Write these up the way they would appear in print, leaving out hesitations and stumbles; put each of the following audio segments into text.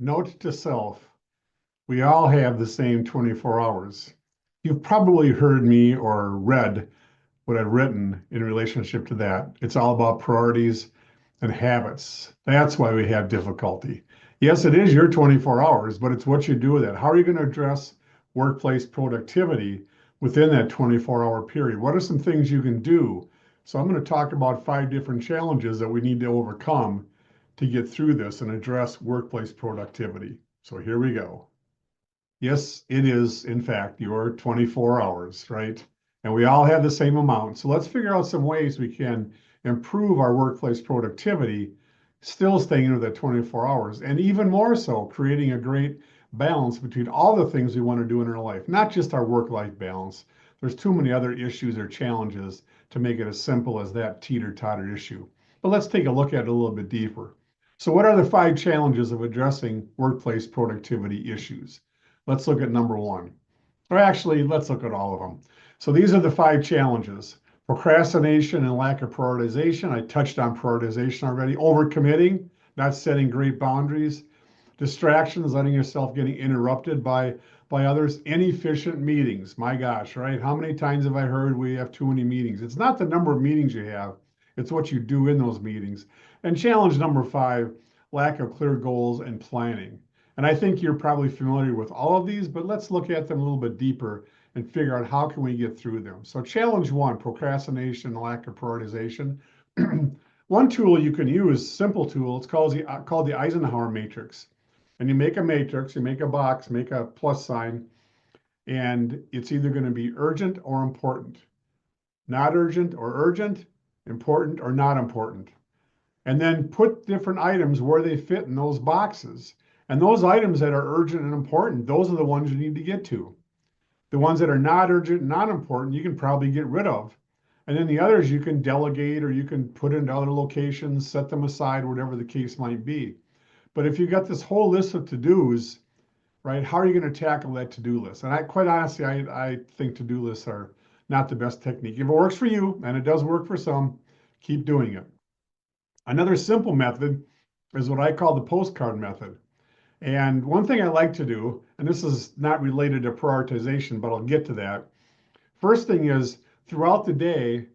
Note to self, we all have the same 24 hours. You've probably heard me or read what I've written in relationship to that. It's all about priorities and habits. That's why we have difficulty. Yes, it is your 24 hours, but it's what you do with it. How are you going to address workplace productivity within that 24-hour period? What are some things you can do? So I'm going to talk about 5 different challenges that we need to overcome to get through this and address workplace productivity. So here we go. Yes, it is, in fact, your 24 hours, right? And we all have the same amount. So let's figure out some ways we can improve our workplace productivity, still staying under that 24 hours, and even more so, creating a great balance between all the things we want to do in our life, not just our work-life balance. There's too many other issues or challenges to make it as simple as that teeter-totter issue. But let's take a look at it a little bit deeper. So what are the 5 challenges of addressing workplace productivity issues? Let's look at number 1. Or actually, let's look at all of them. So these are the 5 challenges. Procrastination and lack of prioritization. I touched on prioritization already. Overcommitting, not setting great boundaries. Distractions, letting yourself getting interrupted by others. Inefficient meetings. My gosh, right? How many times have I heard we have too many meetings? It's not the number of meetings you have, it's what you do in those meetings. And challenge number 5, lack of clear goals and planning. And I think you're probably familiar with all of these, but let's look at them a little bit deeper and figure out how can we get through them. So challenge 1, procrastination, lack of prioritization. One tool you can use, simple tool, it's called the Eisenhower matrix. And you make a matrix, you make a box, make a plus sign, and it's either going to be urgent or important. Not urgent or urgent, important or not important. And then put different items where they fit in those boxes. And those items that are urgent and important, those are the ones you need to get to. The ones that are not urgent, not important, you can probably get rid of. And then the others you can delegate or you can put into other locations, set them aside, whatever the case might be. But if you've got this whole list of to-dos, right, how are you going to tackle that to-do list? And quite honestly, I think to-do lists are not the best technique. If it works for you, and it does work for some, keep doing it. Another simple method is what I call the postcard method. And one thing I like to do, and this is not related to prioritization, but I'll get to that. First thing is throughout the day,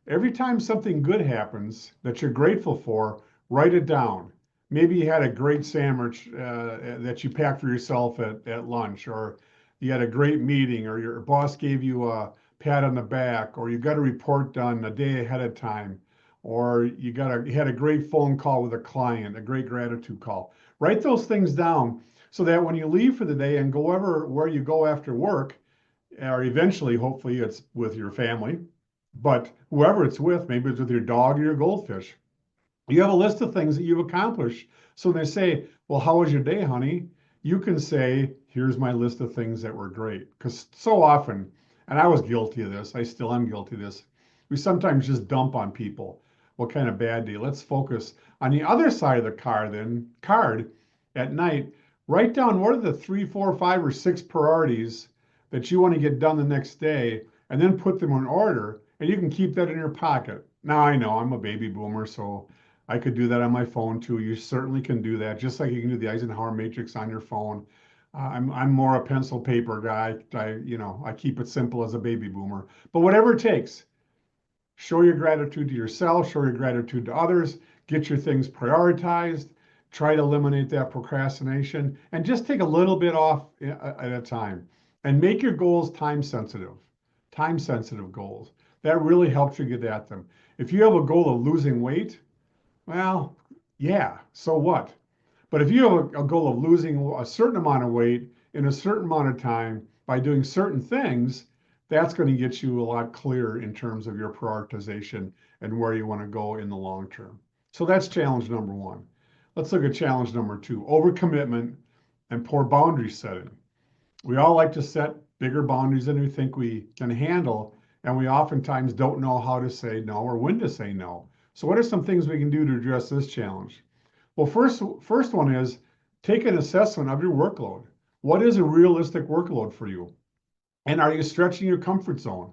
every time something good happens that you're grateful for, write it down. Maybe you had a great sandwich that you packed for yourself at lunch, or you had a great meeting, or your boss gave you a pat on the back, or you got a report done a day ahead of time, or you had a great phone call with a client, a great gratitude call. Write those things down so that when you leave for the day and go where you go after work, or eventually, hopefully, it's with your family, but whoever it's with, maybe it's with your dog or your goldfish, you have a list of things that you've accomplished. So they say, well, how was your day, honey? You can say, here's my list of things that were great. Because so often, and I was guilty of this, I still am guilty of this, we sometimes just dump on people. What kind of bad day? Let's focus on the other side of the card at night. Write down what are the 3, 4, 5, or 6 priorities that you want to get done the next day, and then put them in order, and you can keep that in your pocket. Now, I know I'm a baby boomer, so I could do that on my phone too. You certainly can do that, just like you can do the Eisenhower matrix on your phone. I'm more a pencil paper guy. I keep it simple as a baby boomer. But whatever it takes, show your gratitude to yourself, show your gratitude to others, get your things prioritized, try to eliminate that procrastination, and just take a little bit off at a time. And make your goals time sensitive goals. That really helps you get at them. If you have a goal of losing weight, well, yeah, so what? But if you have a goal of losing a certain amount of weight in a certain amount of time by doing certain things, that's going to get you a lot clearer in terms of your prioritization and where you want to go in the long term. So that's challenge number 1. Let's look at challenge number 2, overcommitment and poor boundary setting. We all like to set bigger boundaries than we think we can handle, and we oftentimes don't know how to say no or when to say no. So what are some things we can do to address this challenge? Well, first one is take an assessment of your workload. What is a realistic workload for you? And are you stretching your comfort zone?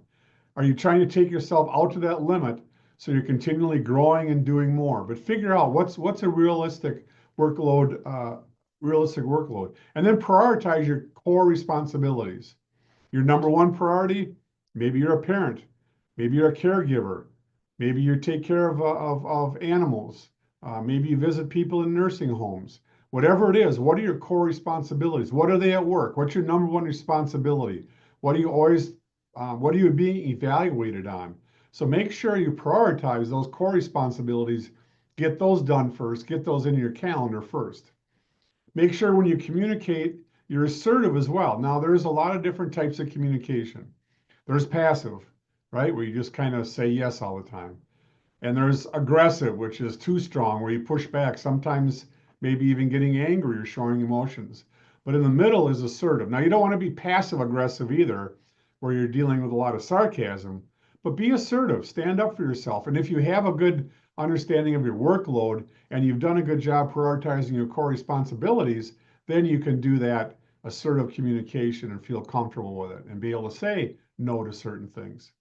Are you trying to take yourself out to that limit so you're continually growing and doing more? But figure out what's a realistic workload realistic workload. And then prioritize your core responsibilities. Your number one priority, maybe you're a parent, maybe you're a caregiver, maybe you take care of animals, maybe you visit people in nursing homes. Whatever it is, what are your core responsibilities? What are they at work? What's your number one responsibility? What are you always, what are you being evaluated on? So make sure you prioritize those core responsibilities, get those done first, get those in your calendar first. Make sure when you communicate, you're assertive as well. Now, there's a lot of different types of communication. There's passive, right, where you just kind of say yes all the time. And there's aggressive, which is too strong, where you push back, sometimes maybe even getting angry or showing emotions. But in the middle is assertive. Now, you don't want to be passive aggressive either, where you're dealing with a lot of sarcasm, but be assertive, stand up for yourself. And if you have a good understanding of your workload and you've done a good job prioritizing your core responsibilities, then you can do that assertive communication and feel comfortable with it and be able to say no to certain things.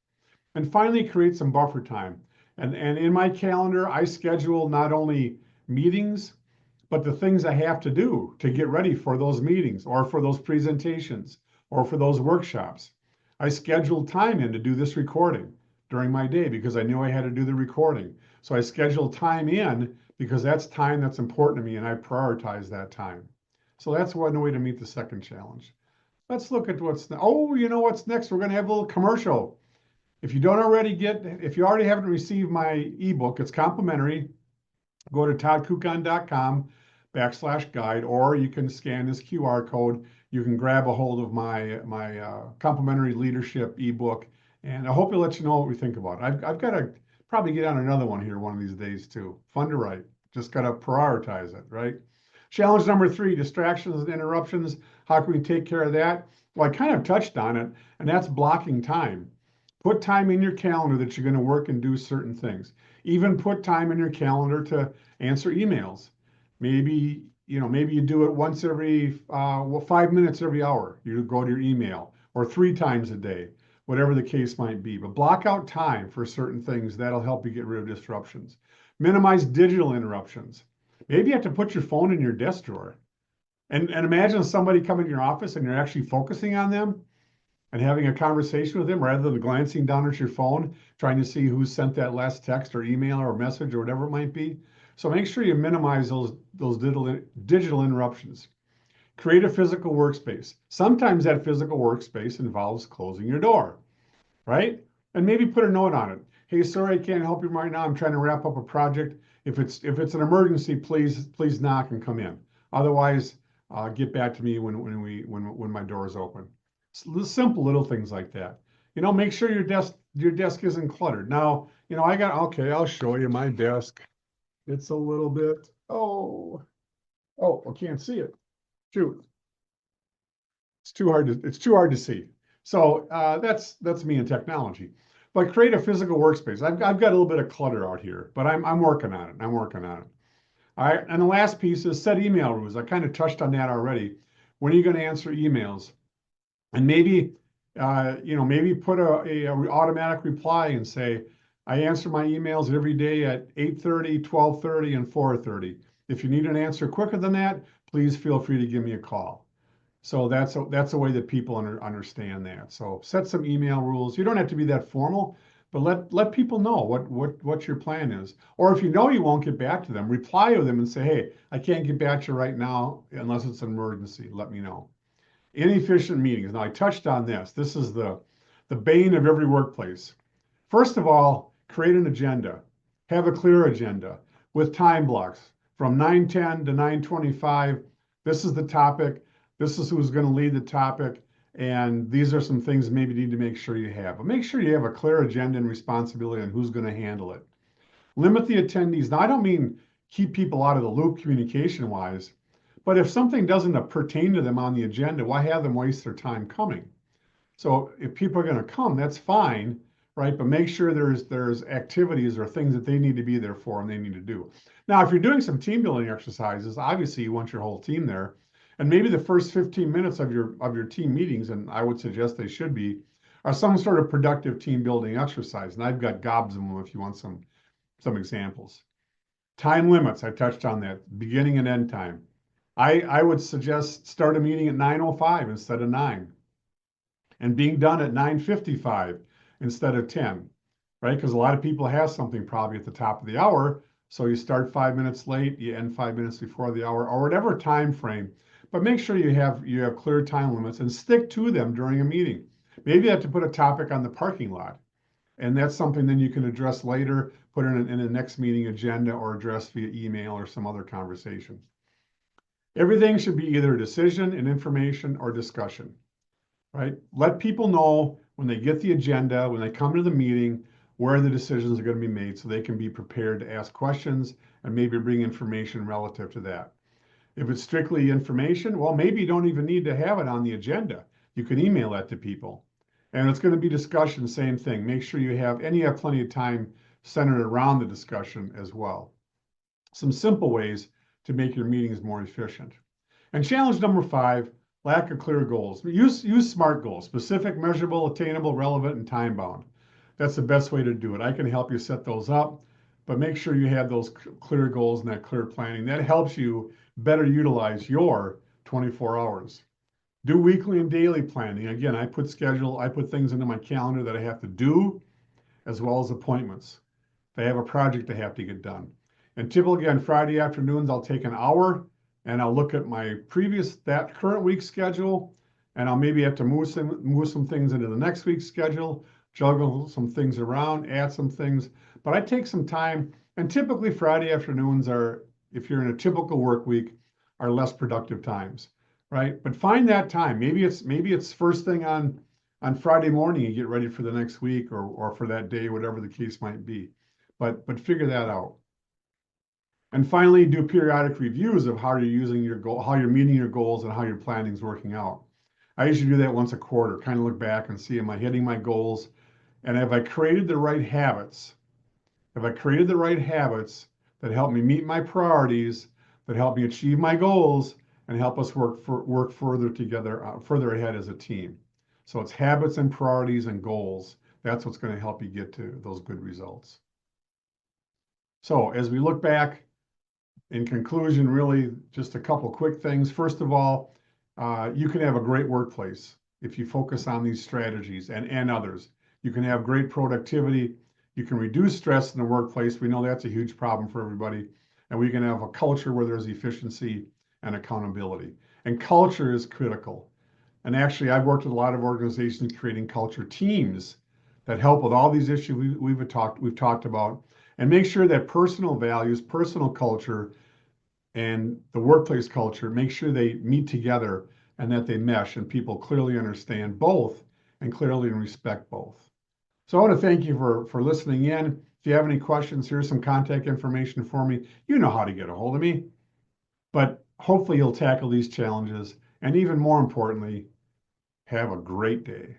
And finally, create some buffer time. And in my calendar, I schedule not only meetings, but the things I have to do to get ready for those meetings or for those presentations or for those workshops. I scheduled time in to do this recording during my day because I knew I had to do the recording. So I scheduled time in because that's time that's important to me and I prioritize that time. So that's one way to meet the second challenge. Let's look at what's, oh, you know what's next? We're going to have a little commercial. If you already haven't received my ebook, it's complimentary. Go to toddkukan.com/guide, or you can scan this QR code. You can grab a hold of my complimentary leadership ebook, and I hope it lets you know what we think about it. I've got to probably get on another one here one of these days too. Fun to write. Just got to prioritize it, right? Challenge number 3, distractions and interruptions. How can we take care of that? Well, I kind of touched on it, and that's blocking time. Put time in your calendar that you're going to work and do certain things. Even put time in your calendar to answer emails. Maybe you do it once every 5 minutes every hour. You go to your email, or 3 times a day, whatever the case might be. But block out time for certain things. That'll help you get rid of disruptions. Minimize digital interruptions. Maybe you have to put your phone in your desk drawer. And imagine somebody coming to your office and you're actually focusing on them and having a conversation with them rather than glancing down at your phone, trying to see who sent that last text or email or message or whatever it might be. So make sure you minimize those digital interruptions. Create a physical workspace. Sometimes that physical workspace involves closing your door, right? And maybe put a note on it. Hey, sorry, I can't help you right now. I'm trying to wrap up a project. If it's an emergency, please knock and come in. Otherwise, get back to me when my door is open. Simple little things like that. Make sure your desk isn't cluttered. Now, okay, I'll show you my desk. It's a little bit, I can't see it. Shoot. It's too hard to see. So that's me in technology. But create a physical workspace. I've got a little bit of clutter out here, but I'm working on it. All right, and the last piece is set email rules. I kind of touched on that already. When are you going to answer emails? And maybe put a automatic reply and say, I answer my emails every day at 8:30, 12:30, and 4:30. If you need an answer quicker than that, please feel free to give me a call. So that's a way that people understand that. So set some email rules. You don't have to be that formal, but let people know what your plan is. Or if you know you won't get back to them, reply to them and say, hey, I can't get back to you right now unless it's an emergency. Let me know. Inefficient meetings. Now I touched on this. This is the bane of every workplace. First of all, create an agenda. Have a clear agenda with time blocks from 9:10 to 9:25. This is the topic. This is who's going to lead the topic. And these are some things maybe you need to make sure you have. But make sure you have a clear agenda and responsibility on who's going to handle it. Limit the attendees. Now, I don't mean keep people out of the loop communication-wise, but if something doesn't pertain to them on the agenda, why have them waste their time coming? So if people are going to come, that's fine, right? But make sure there's activities or things that they need to be there for and they need to do. Now, if you're doing some team building exercises, obviously you want your whole team there. And maybe the first 15 minutes of your team meetings, and I would suggest they should be, are some sort of productive team building exercise. And I've got gobs of them if you want some examples. Time limits, I touched on that, beginning and end time. I would suggest start a meeting at 9:05 instead of 9 and being done at 9:55 instead of 10, right? Because a lot of people have something probably at the top of the hour. So you start 5 minutes late, you end 5 minutes before the hour, or whatever time frame. But make sure you have clear time limits and stick to them during a meeting. Maybe you have to put a topic on the parking lot, and that's something then you can address later, put in the next meeting agenda, or address via email or some other conversation. Everything should be either a decision, an information, or discussion, right? Let people know when they get the agenda, when they come to the meeting, where the decisions are going to be made so they can be prepared to ask questions and maybe bring information relative to that. If it's strictly information, well, maybe you don't even need to have it on the agenda. You can email that to people. And it's going to be discussion, same thing. Make sure you have plenty of time centered around the discussion as well. Some simple ways to make your meetings more efficient. And challenge number 5, lack of clear goals. Use SMART goals: specific, measurable, attainable, relevant, and time bound. That's the best way to do it. I can help you set those up, but make sure you have those clear goals and that clear planning. That helps you better utilize your 24 hours. Do weekly and daily planning. Again, I put things into my calendar that I have to do, as well as appointments. If I have a project I have to get done. And typically on Friday afternoons, I'll take an hour and I'll look at my that current week's schedule, and I'll maybe have to move some things into the next week's schedule, juggle some things around, add some things. But I take some time, and typically Friday afternoons are, if you're in a typical work week, are less productive times, right? But find that time. Maybe it's first thing on Friday morning you get ready for the next week, or for that day, whatever the case might be. But figure that out. And finally, do periodic reviews of how you're using your goal, how you're meeting your goals, and how your planning is working out. I usually do that once a quarter, kind of look back and see, am I hitting my goals? And have I created the right habits? Have I created the right habits that help me meet my priorities, that help me achieve my goals, and help us work further together, further ahead as a team? So it's habits and priorities and goals. That's what's going to help you get to those good results. So as we look back, in conclusion, really just a couple quick things. First of all, you can have a great workplace if you focus on these strategies and others. You can have great productivity. You can reduce stress in the workplace. We know that's a huge problem for everybody. And we can have a culture where there's efficiency and accountability. And culture is critical. And actually, I've worked with a lot of organizations creating culture teams that help with all these issues we've talked about, and make sure that personal values, personal culture, and the workplace culture, make sure they meet together and that they mesh and people clearly understand both and clearly respect both. So I want to thank you for listening in. If you have any questions, here's some contact information for me. You know how to get a hold of me. But hopefully you'll tackle these challenges, and even more importantly, have a great day.